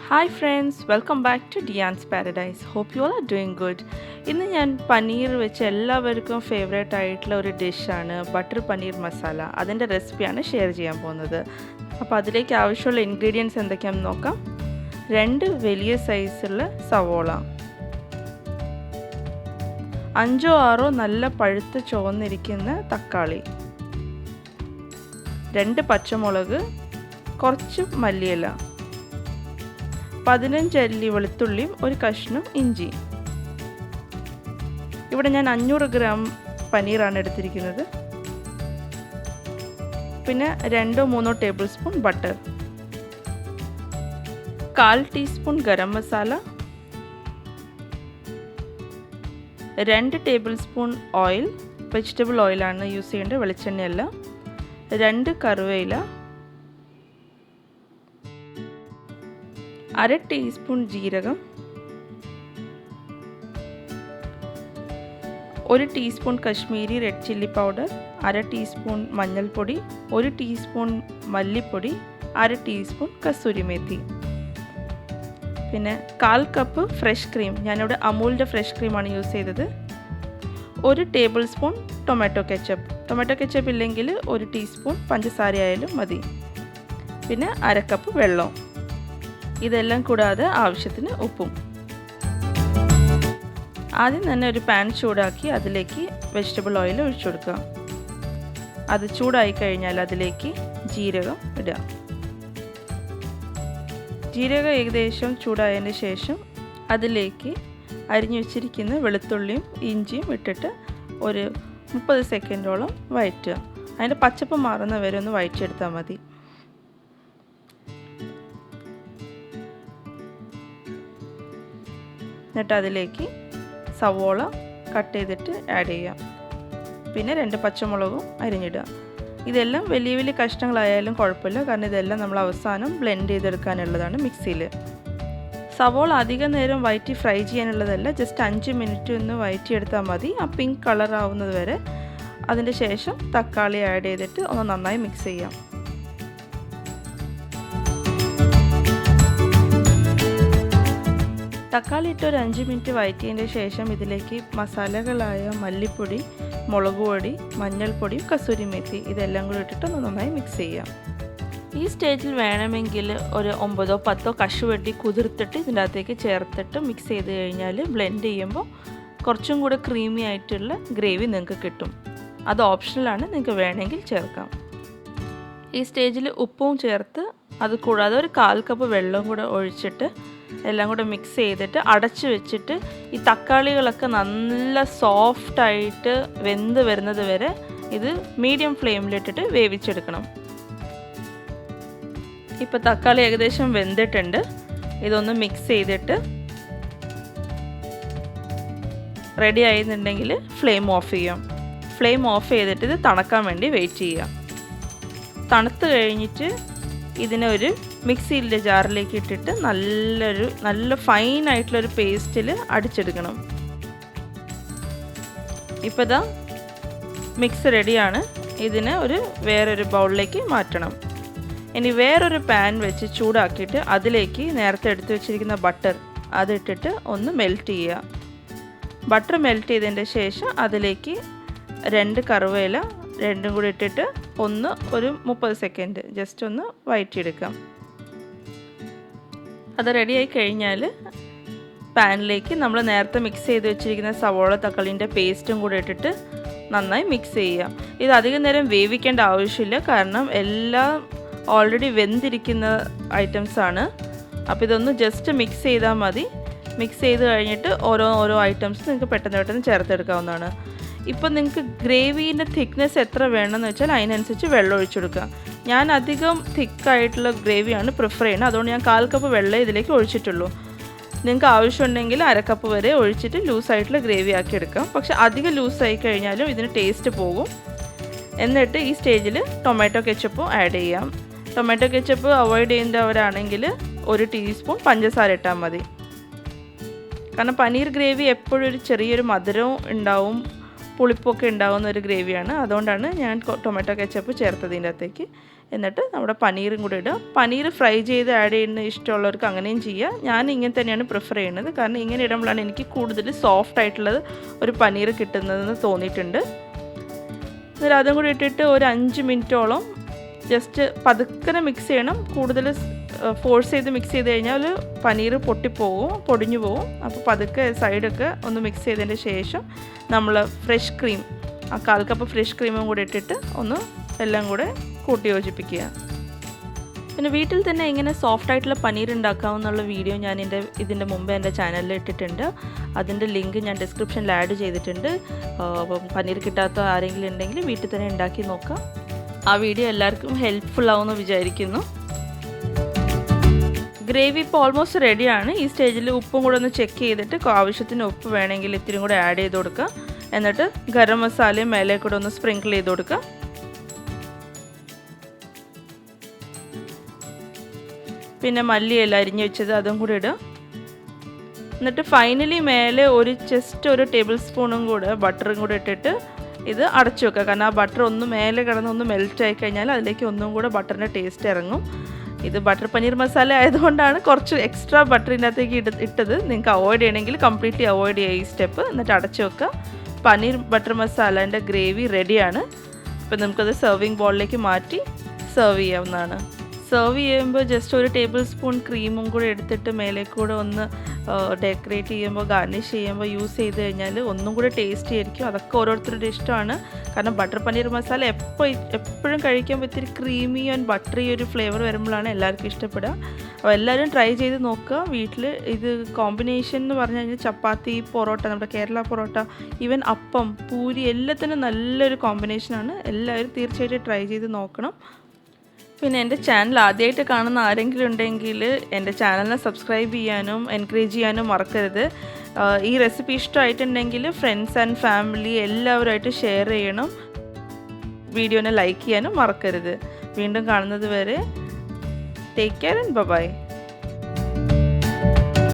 Hi friends, welcome back to Dian's Paradise. Hope you all are doing good. ഇന്ന് ഞാൻ പനീർ വെച്ച് എല്ലാവർക്കും favourite ആയിട്ടുള്ള ഒരു ഡിഷാണ് ബട്ടർ പനീർ മസാല. അതിൻ്റെ റെസിപ്പിയാണ് ഷെയർ ചെയ്യാൻ പോകുന്നത്. അപ്പോൾ അതിലേക്ക് ആവശ്യമുള്ള ഇൻഗ്രീഡിയൻസ് എന്തൊക്കെയാണെന്ന് നോക്കാം. 2 വലിയ സൈസുള്ള സവോള, 5-6 നല്ല പഴുത്ത് ചുവന്നിരിക്കുന്ന തക്കാളി, 2 പച്ചമുളക്, കുറച്ച് മല്ലിയില, 15 അല്ലി വെളുത്തുള്ളിയും ഒരു കഷ്ണം ഇഞ്ചി. ഇവിടെ ഞാൻ 500 ഗ്രാം പനീറാണ് എടുത്തിരിക്കുന്നത്. പിന്നെ 2-3 table spoon butter, 1/4 teaspoon garam masala, 2 table spoon oil, vegetable ഓയിലാണ് യൂസ് ചെയ്യേണ്ടത്, വെളിച്ചെണ്ണയല്ല, 2 കറിവേപ്പില, 1/2 ടീസ്പൂൺ ജീരകം, 1 teaspoon Kashmiri red chilli powder, 1/2 teaspoon മഞ്ഞൾപ്പൊടി, 1 ടീസ്പൂൺ മല്ലിപ്പൊടി, 1/2 ടീസ്പൂൺ കസൂരി മെത്തി. പിന്നെ 1/4 കപ്പ് ഫ്രഷ് ക്രീം, ഞാനിവിടെ അമൂലിൻ്റെ ഫ്രഷ് ക്രീമാണ് യൂസ് ചെയ്തത്. 1 ടേബിൾ സ്പൂൺ ടൊമാറ്റോ കെച്ചപ്പ് ഇല്ലെങ്കിൽ 1 ടീസ്പൂൺ പഞ്ചസാര ആയാലും മതി. പിന്നെ 1/2 കപ്പ് വെള്ളം. ഇതെല്ലാം കൂടാതെ ആവശ്യത്തിന് ഉപ്പും. ആദ്യം തന്നെ ഒരു പാൻ ചൂടാക്കി അതിലേക്ക് വെജിറ്റബിൾ ഓയിൽ ഒഴിച്ചു കൊടുക്കുക. അത് ചൂടായി കഴിഞ്ഞാൽ അതിലേക്ക് ജീരകം ഇടുക. ജീരകം ഏകദേശം ചൂടായതിന് ശേഷം അതിലേക്ക് അരിഞ്ഞു വെച്ചിരിക്കുന്ന വെളുത്തുള്ളിയും ഇഞ്ചിയും ഇട്ടിട്ട് ഒരു 30 സെക്കൻഡോളം വഴറ്റുക. അതിൻ്റെ പച്ചപ്പ് മാറുന്ന വരെ ഒന്ന് വഴറ്റിയെടുത്താൽ മതി. എന്നിട്ട് അതിലേക്ക് സവോള കട്ട് ചെയ്തിട്ട് ആഡ് ചെയ്യാം. പിന്നെ 2 പച്ചമുളകും അരിഞ്ഞിടുക. ഇതെല്ലാം വലിയ വലിയ കഷ്ണങ്ങളായാലും കുഴപ്പമില്ല, കാരണം ഇതെല്ലാം നമ്മൾ അവസാനം ബ്ലെൻഡ് ചെയ്തെടുക്കാനുള്ളതാണ് മിക്സിയിൽ. സവോള അധികം നേരം വഴറ്റി ഫ്രൈ ചെയ്യാനുള്ളതല്ല, ജസ്റ്റ് 5 മിനിറ്റ് ഒന്ന് വഴറ്റിയെടുത്താൽ മതി, ആ പിങ്ക് കളർ ആവുന്നത് വരെ. അതിൻ്റെ ശേഷം തക്കാളി ആഡ് ചെയ്തിട്ട് ഒന്ന് നന്നായി മിക്സ് ചെയ്യാം. തക്കാളി ഇട്ട് ഒരു 5 മിനിറ്റ് വഴറ്റിയതിൻ്റെ ശേഷം ഇതിലേക്ക് മസാലകളായ മല്ലിപ്പൊടി, മുളക് പൊടി, മഞ്ഞൾപ്പൊടി, കസൂരി മെത്തി ഇതെല്ലാം കൂടി ഇട്ടിട്ട് ഒന്ന് നന്നായി മിക്സ് ചെയ്യാം. ഈ സ്റ്റേജിൽ വേണമെങ്കിൽ ഒരു 9-10 കശുവണ്ടി കുതിർത്തിട്ട് ഇതിൻ്റെ അകത്തേക്ക് ചേർത്തിട്ട് മിക്സ് ചെയ്ത് കഴിഞ്ഞാൽ ബ്ലെൻഡ് ചെയ്യുമ്പോൾ കുറച്ചും കൂടെ ക്രീമി ആയിട്ടുള്ള ഗ്രേവി നിങ്ങൾക്ക് കിട്ടും. അത് ഓപ്ഷണലാണ്, നിങ്ങൾക്ക് വേണമെങ്കിൽ ചേർക്കാം. ഈ സ്റ്റേജിൽ ഉപ്പും ചേർത്ത് അത് കൂടാതെ ഒരു 1/4 കപ്പ് വെള്ളം കൂടെ ഒഴിച്ചിട്ട് എല്ലാം കൂടെ മിക്സ് ചെയ്തിട്ട് അടച്ച് വെച്ചിട്ട് ഈ തക്കാളികളൊക്കെ നല്ല സോഫ്റ്റായിട്ട് വെന്ത് വരുന്നത് വരെ ഇത് മീഡിയം ഫ്ലെയിമിലിട്ടിട്ട് വേവിച്ചെടുക്കണം. ഇപ്പോൾ തക്കാളി ഏകദേശം വെന്തിട്ടുണ്ട്. ഇതൊന്ന് മിക്സ് ചെയ്തിട്ട് റെഡി ആയിരുന്നുണ്ടെങ്കിൽ ഫ്ലെയിം ഓഫ് ചെയ്യാം. ഫ്ലെയിം ഓഫ് ചെയ്തിട്ട് ഇത് തണുക്കാൻ വേണ്ടി വെയിറ്റ് ചെയ്യാം. തണുത്ത് കഴിഞ്ഞിട്ട് ഇതിനെ ഒരു മിക്സിയിലെ ജാറിലേക്ക് ഇട്ടിട്ട് നല്ല ഫൈനായിട്ടുള്ളൊരു പേസ്റ്റിൽ അടിച്ചെടുക്കണം. ഇപ്പോൾ ഇതാ മിക്സ് റെഡിയാണ്. ഇതിനെ വേറൊരു ബൗളിലേക്ക് മാറ്റണം. ഇനി വേറൊരു പാൻ വെച്ച് ചൂടാക്കിയിട്ട് അതിലേക്ക് നേരത്തെ എടുത്തു വെച്ചിരിക്കുന്ന ബട്ടർ അതിട്ടിട്ട് ഒന്ന് മെൽറ്റ് ചെയ്യുക. ബട്ടർ മെൽറ്റ് ചെയ്തതിൻ്റെ ശേഷം അതിലേക്ക് 2 കറിവേപ്പില രണ്ടും കൂടി ഇട്ടിട്ട് ഒരു 30 സെക്കൻഡ് ജസ്റ്റ് ഒന്ന് വഴറ്റിയെടുക്കാം. അത് റെഡിയായി കഴിഞ്ഞാൽ പാനിലേക്ക് നമ്മൾ നേരത്തെ മിക്സ് ചെയ്ത് വെച്ചിരിക്കുന്ന സവോള തക്കാളിൻ്റെ പേസ്റ്റും കൂടി ഇട്ടിട്ട് നന്നായി മിക്സ് ചെയ്യുക. ഇത് അധികം നേരം വേവിക്കേണ്ട ആവശ്യമില്ല, കാരണം എല്ലാം ഓൾറെഡി വെന്തിരിക്കുന്ന ഐറ്റംസാണ്. അപ്പോൾ ഇതൊന്ന് ജസ്റ്റ് മിക്സ് ചെയ്താൽ മതി. മിക്സ് ചെയ്ത് കഴിഞ്ഞിട്ട് ഓരോ ഐറ്റംസ് നിങ്ങൾക്ക് പെട്ടെന്ന് ചേർത്തെടുക്കാവുന്നതാണ്. ഇപ്പോൾ നിങ്ങൾക്ക് ഗ്രേവീൻ്റെ തിക്നെസ് എത്ര വേണമെന്ന് വെച്ചാൽ അതിനനുസരിച്ച് വെള്ളം ഒഴിച്ചു കൊടുക്കുക. ഞാൻ അധികം തിക്കായിട്ടുള്ള ഗ്രേവിയാണ് പ്രിഫർ ചെയ്യുന്നത്, അതുകൊണ്ട് ഞാൻ 1/4 കപ്പ് വെള്ളം ഇതിലേക്ക് ഒഴിച്ചിട്ടുള്ളൂ. നിങ്ങൾക്ക് ആവശ്യമുണ്ടെങ്കിൽ 1/2 കപ്പ് വരെ ഒഴിച്ചിട്ട് ലൂസായിട്ടുള്ള ഗ്രേവി ആക്കി എടുക്കാം. പക്ഷേ അധികം ലൂസായി കഴിഞ്ഞാലും ഇതിന് ടേസ്റ്റ് പോകും. എന്നിട്ട് ഈ സ്റ്റേജിൽ ടൊമാറ്റോ കെച്ചപ്പും ആഡ് ചെയ്യാം. ടൊമാറ്റോ കെച്ചപ്പ് അവോയ്ഡ് ചെയ്യുന്നവരാണെങ്കിൽ 1 ടീസ്പൂൺ പഞ്ചസാര ഇട്ടാൽ മതി. കാരണം പനീർ ഗ്രേവി എപ്പോഴും ഒരു ചെറിയൊരു മധുരവും ഉണ്ടാവും, പുളിപ്പൊക്കെ ഉണ്ടാകുന്ന ഒരു ഗ്രേവിയാണ്. അതുകൊണ്ടാണ് ഞാൻ ടൊമാറ്റോ കെച്ചപ്പ് ചേർത്തത് ഇതിൻ്റെ അകത്തേക്ക്. എന്നിട്ട് നമ്മുടെ പനീറും കൂടെ ഇടുക. പനീർ ഫ്രൈ ചെയ്ത് ആഡ് ചെയ്യുന്ന ഇഷ്ടമുള്ളവർക്ക് അങ്ങനെയും ചെയ്യാം. ഞാൻ ഇങ്ങനെ തന്നെയാണ് പ്രിഫർ ചെയ്യുന്നത്. കാരണം ഇങ്ങനെ ഇടുമ്പോഴാണ് എനിക്ക് കൂടുതൽ സോഫ്റ്റ് ആയിട്ടുള്ളത് ഒരു പനീർ കിട്ടുന്നതെന്ന് തോന്നിയിട്ടുണ്ട്. എന്നിട്ട് അതും കൂടി ഇട്ടിട്ട് ഒരു 5 മിനിറ്റോളം ജസ്റ്റ് പതുക്കനെ മിക്സ് ചെയ്യണം. കൂടുതൽ ഫോഴ്സ് ചെയ്ത് മിക്സ് ചെയ്ത് കഴിഞ്ഞാൽ പനീർ പൊടിഞ്ഞു പോകും. അപ്പോൾ പതുക്കെ സൈഡൊക്കെ ഒന്ന് മിക്സ് ചെയ്തതിന് ശേഷം നമ്മൾ ഫ്രഷ് ക്രീം, 1/4 കപ്പ് ഫ്രഷ് ക്രീമും കൂടി ഇട്ടിട്ട് ഒന്ന് എല്ലാം കൂടെ കൂട്ടി യോജിപ്പിക്കുക. പിന്നെ വീട്ടിൽ തന്നെ എങ്ങനെ സോഫ്റ്റ് ആയിട്ടുള്ള പനീർ ഉണ്ടാക്കാമെന്നുള്ള വീഡിയോ ഞാൻ ഇതിൻ്റെ മുമ്പ് എൻ്റെ ചാനലിൽ ഇട്ടിട്ടുണ്ട്. അതിൻ്റെ ലിങ്ക് ഞാൻ ഡിസ്ക്രിപ്ഷനിൽ ആഡ് ചെയ്തിട്ടുണ്ട്. അപ്പം പനീർ കിട്ടാത്ത ആരെങ്കിലും ഉണ്ടെങ്കിൽ വീട്ടിൽ തന്നെ ഉണ്ടാക്കി നോക്കാം. ആ വീഡിയോ എല്ലാവർക്കും ഹെൽപ്ഫുൾ ആവുമെന്ന് വിചാരിക്കുന്നു. ഗ്രേവി ഇപ്പോൾ ഓൾമോസ്റ്റ് റെഡിയാണ്. ഈ സ്റ്റേജിൽ ഉപ്പും കൂടെ ഒന്ന് ചെക്ക് ചെയ്തിട്ട് ആവശ്യത്തിന് ഉപ്പ് വേണമെങ്കിൽ ഇത്തിരി കൂടെ ആഡ് ചെയ്ത് കൊടുക്കുക. എന്നിട്ട് ഗരം മസാലയും മേലെ കൂടെ ഒന്ന് സ്പ്രിങ്കിൾ ചെയ്ത് കൊടുക്കുക. പിന്നെ മല്ലിയില അരിഞ്ഞ് വെച്ചത് അതും കൂടി ഇടുക. എന്നിട്ട് ഫൈനലി മേലെ ജസ്റ്റ് ഒരു ടേബിൾ സ്പൂണും കൂടെ ബട്ടറും കൂടെ ഇട്ടിട്ട് ഇത് അടച്ചു വെക്കുക. കാരണം ആ ബട്ടർ ഒന്ന് മേലെ കിടന്ന് ഒന്ന് മെൽറ്റ് ആയി കഴിഞ്ഞാൽ അതിലേക്ക് ഒന്നും കൂടെ ബട്ടറിൻ്റെ ടേസ്റ്റ് ഇറങ്ങും. ഇത് ബട്ടർ പനീർ മസാല ആയതുകൊണ്ടാണ് കുറച്ച് എക്സ്ട്രാ ബട്ടറിൻ്റെ അകത്തേക്ക് ഇട്ടത്. നിങ്ങൾക്ക് അവോയ്ഡ് ചെയ്യണമെങ്കിൽ കംപ്ലീറ്റ്ലി അവോയ്ഡ് ചെയ്യുക ഈ സ്റ്റെപ്പ്. എന്നിട്ട് അടച്ചു വെക്കുക. പനീർ ബട്ടർ മസാലേൻ്റെ ഗ്രേവി റെഡിയാണ്. അപ്പോൾ നമുക്കത് സെർവിങ് ബോളിലേക്ക് മാറ്റി സെർവ് ചെയ്യാവുന്നതാണ്. സെർവ് ചെയ്യുമ്പോൾ ജസ്റ്റ് ഒരു ടേബിൾ സ്പൂൺ ക്രീമും കൂടെ എടുത്തിട്ട് മേലെ കൂടെ ഒന്ന് ഡെക്കറേറ്റ് ചെയ്യുമ്പോൾ ഗാർണിഷ് ചെയ്യുമ്പോൾ യൂസ് ചെയ്ത് കഴിഞ്ഞാൽ ഒന്നും കൂടെ ടേസ്റ്റി ആയിരിക്കും. അതൊക്കെ ഓരോരുത്തരുടെ ഇഷ്ടമാണ്. കാരണം ബട്ടർ പനീർ മസാല എപ്പോഴും കഴിക്കുമ്പോൾ ഇത്തിരി ക്രീമി ആൻഡ് ബട്ടറി ഒരു ഫ്ലേവർ വരുമ്പോഴാണ് എല്ലാവർക്കും ഇഷ്ടപ്പെടുക. അപ്പോൾ എല്ലാവരും ട്രൈ ചെയ്ത് നോക്കുക വീട്ടിൽ. ഇത് കോമ്പിനേഷൻ എന്ന് പറഞ്ഞു കഴിഞ്ഞാൽ ചപ്പാത്തി, പൊറോട്ട, നമ്മുടെ കേരള പൊറോട്ട, ഈവൻ അപ്പം, പൂരി എല്ലാത്തിനും നല്ലൊരു കോമ്പിനേഷനാണ്. എല്ലാവരും തീർച്ചയായിട്ടും ട്രൈ ചെയ്ത് നോക്കണം. പിന്നെ എൻ്റെ ചാനൽ ആദ്യമായിട്ട് കാണുന്ന ആരെങ്കിലും ഉണ്ടെങ്കിൽ എൻ്റെ ചാനലിനെ സബ്സ്ക്രൈബ് ചെയ്യാനും എൻകറേജ് ചെയ്യാനും മറക്കരുത്. ഈ റെസിപ്പി ഇഷ്ടമായിട്ടുണ്ടെങ്കിൽ ഫ്രണ്ട്സ് ആൻഡ് ഫാമിലി എല്ലാവരുമായിട്ട് ഷെയർ ചെയ്യണം. വീഡിയോനെ ലൈക്ക് ചെയ്യാനും മറക്കരുത്. വീണ്ടും കാണുന്നത് വരെ ടേക്ക് കെയർ ആൻഡ് ബൈ.